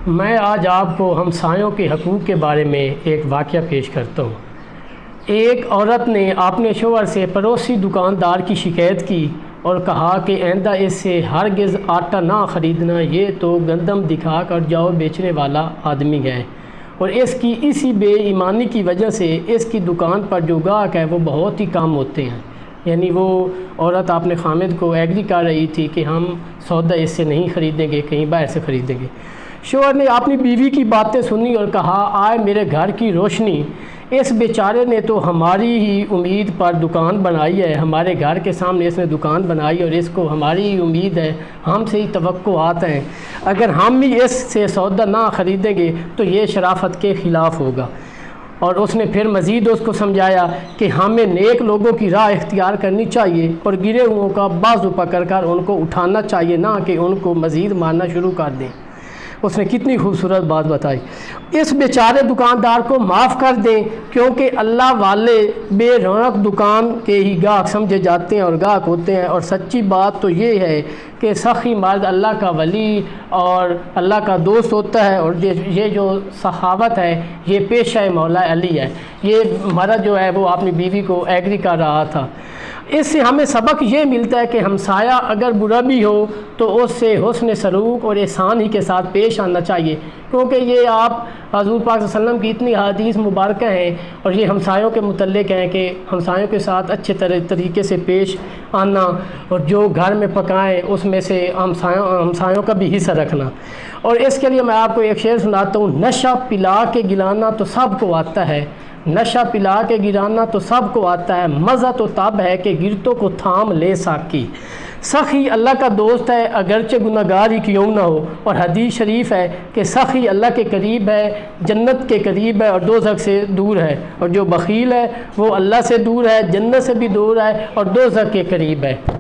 میں آج آپ کو ہمسایوں کے حقوق کے بارے میں ایک واقعہ پیش کرتا ہوں۔ ایک عورت نے اپنے شوہر سے پڑوسی دکاندار کی شکایت کی اور کہا کہ آئندہ اس سے ہرگز آٹا نہ خریدنا، یہ تو گندم دکھا کر جاؤ بیچنے والا آدمی ہے، اور اس کی اسی بے ایمانی کی وجہ سے اس کی دکان پر جو گاہک ہے وہ بہت ہی کم ہوتے ہیں۔ یعنی وہ عورت اپنے خامد کو ایگری کر رہی تھی کہ ہم سودا اس سے نہیں خریدیں گے، کہیں باہر سے خریدیں گے۔ شوہر نے اپنی بیوی کی باتیں سنی اور کہا، آئے میرے گھر کی روشنی، اس بیچارے نے تو ہماری ہی امید پر دکان بنائی ہے، ہمارے گھر کے سامنے اس نے دکان بنائی اور اس کو ہماری ہی امید ہے، ہم سے ہی توقعات ہیں، اگر ہم ہی اس سے سودا نہ خریدیں گے تو یہ شرافت کے خلاف ہوگا۔ اور اس نے پھر مزید اس کو سمجھایا کہ ہمیں نیک لوگوں کی راہ اختیار کرنی چاہیے اور گرے ہوئوں کا بازو پکڑ کر ان کو اٹھانا چاہیے، نہ کہ ان کو مزید مارنا شروع کر دیں۔ اس نے کتنی خوبصورت بات بتائی۔ اس بیچارے دکاندار کو معاف کر دیں، کیونکہ اللہ والے بے رونق دکان کے ہی گاہک سمجھے جاتے ہیں اور گاہک ہوتے ہیں، اور سچی بات تو یہ ہے کہ سخی مرد اللہ کا ولی اور اللہ کا دوست ہوتا ہے، اور یہ جو سخاوت ہے یہ پیشہ مولا علی ہے۔ یہ مرد جو ہے وہ اپنی بیوی کو ایگری کر رہا تھا۔ اس سے ہمیں سبق یہ ملتا ہے کہ ہمسایہ اگر برا بھی ہو تو اس سے حسن سلوک اور احسان ہی کے ساتھ پیش آنا چاہیے، کیونکہ یہ آپ حضور پاک صلی اللہ علیہ وسلم کی اتنی حدیث مبارکہ ہیں اور یہ ہمسایوں کے متعلق ہیں کہ ہمسایوں کے ساتھ اچھے طریقے سے پیش آنا، اور جو گھر میں پکائیں اس میں سے ہمسایوں کا بھی حصہ رکھنا۔ اور اس کے لیے میں آپ کو ایک شعر سناتا ہوں۔ نشہ پلا کے گلانا تو سب کو آتا ہے، نشہ پلا کے گرانا تو سب کو آتا ہے، مزہ تو تب ہے کہ گرتوں کو تھام لے ساکی۔ سخی اللہ کا دوست ہے اگرچہ گناہگار ہی کیوں نہ ہو، اور حدیث شریف ہے کہ سخی اللہ کے قریب ہے، جنت کے قریب ہے اور دوزخ سے دور ہے، اور جو بخیل ہے وہ اللہ سے دور ہے، جنت سے بھی دور ہے اور دوزخ کے قریب ہے۔